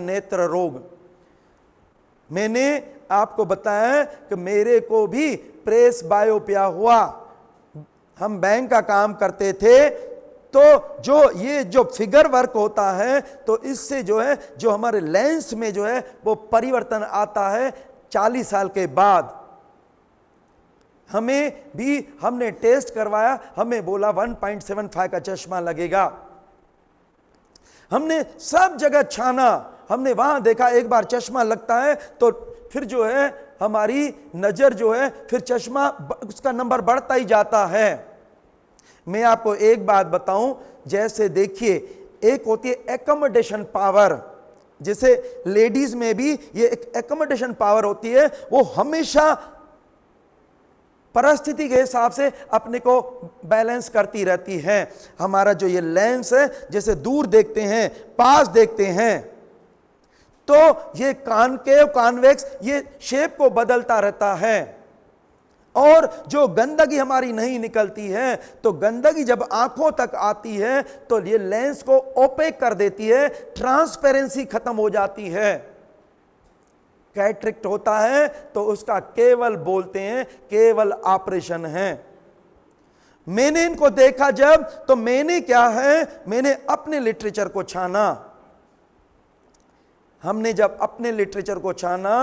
नेत्र रोग। मैंने आपको बताया कि मेरे को भी प्रेस बायोपिया हुआ। हम बैंक का काम करते थे, तो जो फिगर वर्क होता है, तो इससे जो है, जो हमारे लेंस में जो है वो परिवर्तन आता है 40 साल के बाद। हमने टेस्ट करवाया, हमें बोला 1.75 का चश्मा लगेगा। हमने सब जगह छाना, हमने वहां देखा एक बार चश्मा लगता है तो फिर जो है हमारी नजर जो है, फिर चश्मा उसका नंबर बढ़ता ही जाता है। मैं आपको एक बात बताऊं, जैसे देखिए, एक होती है एकोमोडेशन पावर, जैसे लेडीज में भी ये एक एकोमोडेशन पावर होती है, वो हमेशा परिस्थिति के हिसाब से अपने को बैलेंस करती रहती है। हमारा जो ये लेंस है, जैसे दूर देखते हैं, पास देखते हैं, तो ये कॉनकेव कॉन्वेक्स ये शेप को बदलता रहता है। और जो गंदगी हमारी नहीं निकलती है, तो गंदगी जब आंखों तक आती है तो ये लेंस को ओपेक कर देती है, ट्रांसपेरेंसी खत्म हो जाती है। कैटरेक्ट होता है तो उसका केवल बोलते हैं केवल ऑपरेशन है। मैंने इनको देखा जब, तो मैंने क्या है, मैंने अपने लिटरेचर को छाना। हमने जब अपने लिटरेचर को छाना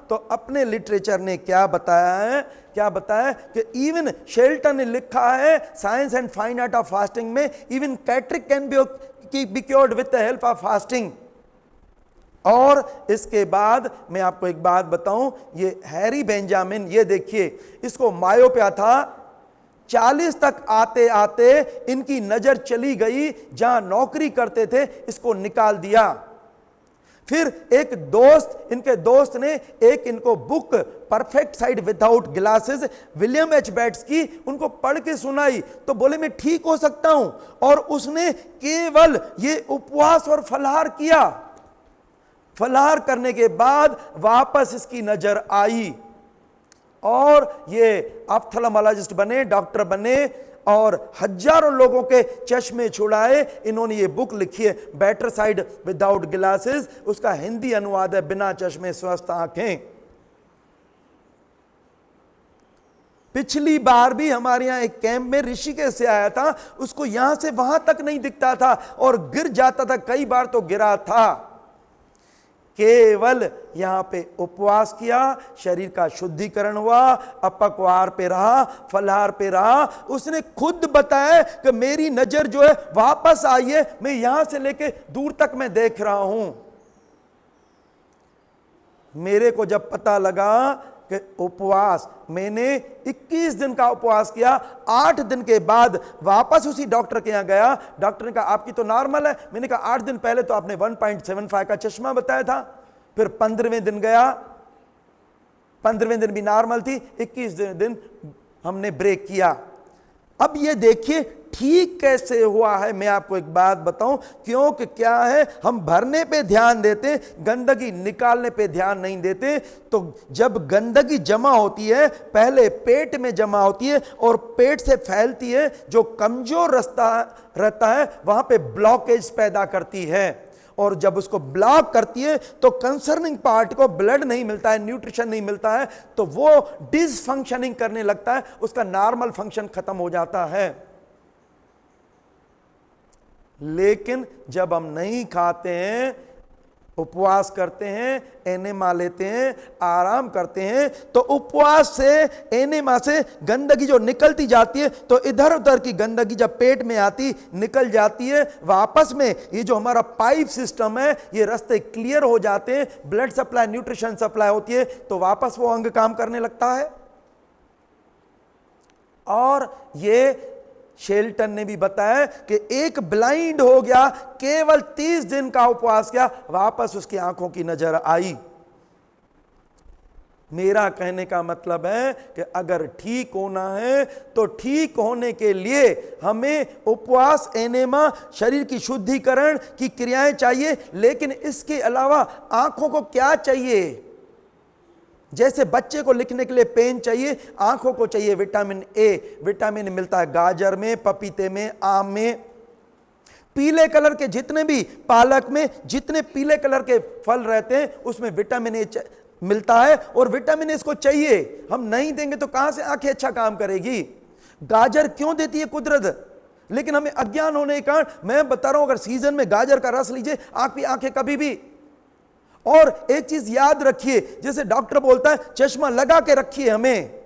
तो अपने लिटरेचर ने क्या बताया कि इवन शेल्टन ने लिखा है science and fine art of fasting में, even cataract can be cured with the help of fasting. और इसके बाद मैं आपको एक बात बताऊं, ये हैरी बेंजामिन, ये देखिए, इसको मायोपिया था, 40 तक आते आते इनकी नजर चली गई, जहां नौकरी करते थे इसको निकाल दिया। फिर इनके दोस्त ने एक इनको book perfect sight without glasses William H Bates की उनको पढ़ के सुनाई, तो बोले मैं ठीक हो सकता हूं। और उसने केवल ये उपवास और फलाहार किया। फलाहार करने के बाद वापस इसकी नजर आई और ये ऑप्थेल्मोलॉजिस्ट बने, डॉक्टर बने और हजारों लोगों के चश्मे छुड़ाए। इन्होंने ये बुक लिखी है बेटर साइड विदाउट ग्लासेस, उसका हिंदी अनुवाद है बिना चश्मे स्वस्थ आंखें। पिछली बार भी हमारे यहां एक कैंप में ऋषिकेश से आया था, उसको यहां से वहां तक नहीं दिखता था और गिर जाता था, कई बार तो गिरा था। केवल यहां पे उपवास किया, शरीर का शुद्धिकरण हुआ, अपक्वार पे रहा, फलाहार पे रहा। उसने खुद बताया कि मेरी नजर जो है वापस आई है, मैं यहां से लेके दूर तक मैं देख रहा हूं। मेरे को जब पता लगा कि उपवास, मैंने 21 दिन का उपवास किया, 8 दिन के बाद वापस उसी डॉक्टर के यहां गया। डॉक्टर ने कहा आपकी तो नॉर्मल है। मैंने कहा 8 दिन पहले तो आपने 1.75 का चश्मा बताया था। फिर 15वें दिन गया, 15वें दिन भी नॉर्मल थी, 21 दिन हमने ब्रेक किया। अब ये देखिए ठीक कैसे हुआ है। मैं आपको एक बात बताऊं, क्योंकि क्या है, हम भरने पे ध्यान देते, गंदगी निकालने पे ध्यान नहीं देते। तो जब गंदगी जमा होती है, पहले पेट में जमा होती है और पेट से फैलती है, जो कमजोर रास्ता रहता है वहां पे ब्लॉकेज पैदा करती है। और जब उसको ब्लॉक करती है तो कंसर्निंग पार्ट को ब्लड नहीं मिलता है, न्यूट्रिशन नहीं मिलता है, तो वो डिसफंक्शनिंग करने लगता है, उसका नॉर्मल फंक्शन खत्म हो जाता है। लेकिन जब हम नहीं खाते हैं, उपवास करते हैं, एनेमा लेते हैं, आराम करते हैं, तो उपवास से, एनेमा से गंदगी जो निकलती जाती है, तो इधर उधर की गंदगी जब पेट में आती निकल जाती है, वापस में ये जो हमारा पाइप सिस्टम है, ये रास्ते क्लियर हो जाते हैं, ब्लड सप्लाई, न्यूट्रिशन सप्लाई होती है, तो वापस वो अंग काम करने लगता है। और ये शेल्टन ने भी बताया कि एक ब्लाइंड हो गया, केवल 30 दिन का उपवास किया, वापस उसकी आंखों की नजर आई। मेरा कहने का मतलब है कि अगर ठीक होना है तो ठीक होने के लिए हमें उपवास, एनेमा, शरीर की शुद्धिकरण की क्रियाएं चाहिए। लेकिन इसके अलावा आंखों को क्या चाहिए? जैसे बच्चे को लिखने के लिए पेन चाहिए, आंखों को चाहिए विटामिन ए। विटामिन मिलता है गाजर में, पपीते में, आम में। पीले कलर के जितने भी पालक में जितने पीले कलर के फल रहते हैं उसमें विटामिन ए मिलता है, और विटामिन ए इसको चाहिए। हम नहीं देंगे तो कहां से आंखें अच्छा काम करेगी। गाजर क्यों देती है कुदरत, लेकिन हमें अज्ञान होने के कारण मैं बता रहा हूं, अगर सीजन में गाजर का रस लीजिए आपकी आंखें कभी भी। और एक चीज याद रखिए, जैसे डॉक्टर बोलता है चश्मा लगा के रखिए, हमें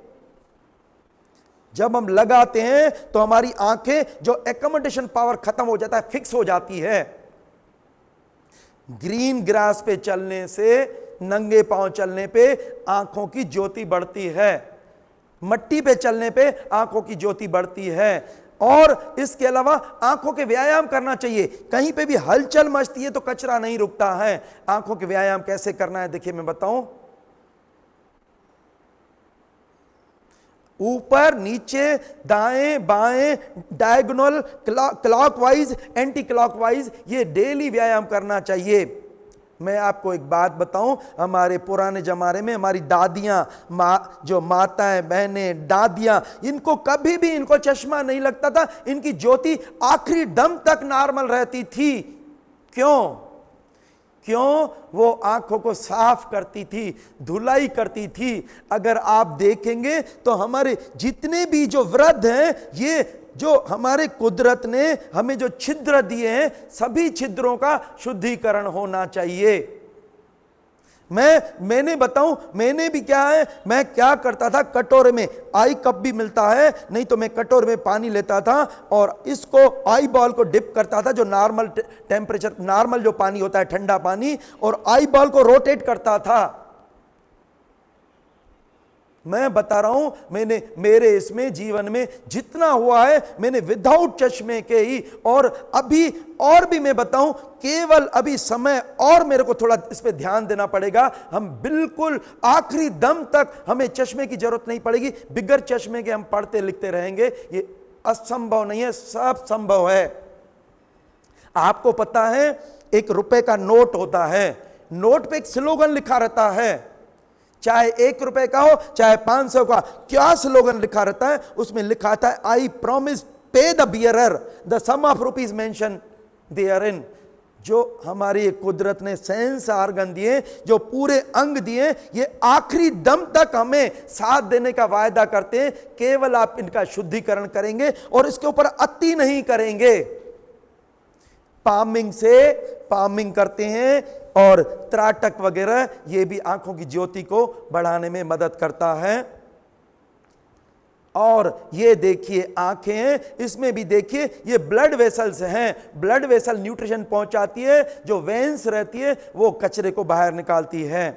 जब हम लगाते हैं तो हमारी आंखें जो एकोमोडेशन पावर खत्म हो जाता है, फिक्स हो जाती है। ग्रीन ग्रास पे चलने से, नंगे पांव चलने पे आंखों की ज्योति बढ़ती है, मट्टी पे चलने पे आंखों की ज्योति बढ़ती है। और इसके अलावा आंखों के व्यायाम करना चाहिए। कहीं पे भी हलचल मचती है तो कचरा नहीं रुकता है। आंखों के व्यायाम कैसे करना है देखिए मैं बताऊं। ऊपर नीचे दाएं बाएं डायगोनल क्लॉकवाइज एंटी क्लॉकवाइज ये डेली व्यायाम करना चाहिए। मैं आपको एक बात बताऊं, हमारे पुराने जमाने में हमारी दादियां जो माताएं बहनें दादियां, इनको कभी भी इनको चश्मा नहीं लगता था, इनकी ज्योति आखिरी दम तक नॉर्मल रहती थी। क्यों? वो आंखों को साफ करती थी, धुलाई करती थी। अगर आप देखेंगे तो हमारे जितने भी जो वृद्ध हैं, ये जो हमारे कुदरत ने हमें जो छिद्र दिए हैं, सभी छिद्रों का शुद्धिकरण होना चाहिए। मैंने बताऊं, मैंने भी क्या है, मैं क्या करता था, कटोरे में आई कप भी मिलता है, नहीं तो मैं कटोरे में पानी लेता था और इसको आई बॉल को डिप करता था, जो नॉर्मल टेम्परेचर, नॉर्मल जो पानी होता है ठंडा पानी, और आई बॉल को रोटेट करता था। मैं बता रहा हूं, मैंने मेरे इसमें जीवन में जितना हुआ है, मैंने विदाउट चश्मे के ही, और अभी और भी मैं बताऊं, केवल अभी समय और मेरे को थोड़ा इस पे ध्यान देना पड़ेगा। हम बिल्कुल आखिरी दम तक हमें चश्मे की जरूरत नहीं पड़ेगी। बिगर चश्मे के हम पढ़ते लिखते रहेंगे, ये असंभव नहीं है, सब संभव है। आपको पता है, एक रुपए का नोट होता है, नोट पे एक स्लोगन लिखा रहता है, चाहे 1 रुपए का हो चाहे 500 का। क्या स्लोगन लिखा रहता है? उसमें लिखा था, I promise pay the bearer the sum of rupees mention therein. जो हमारी कुदरत ने सेंस ऑर्गन दिए, जो पूरे अंग दिए, ये आखिरी दम तक हमें साथ देने का वायदा करते हैं। केवल आप इनका शुद्धिकरण करेंगे और इसके ऊपर अति नहीं करेंगे। पामिंग करते हैं और त्राटक वगैरह, ये भी आंखों की ज्योति को बढ़ाने में मदद करता है। और ये देखिए आंखें, इसमें भी देखिए ये ब्लड वेसल्स हैं। ब्लड वेसल न्यूट्रिशन पहुंचाती है, जो वेन्स रहती है वो कचरे को बाहर निकालती है।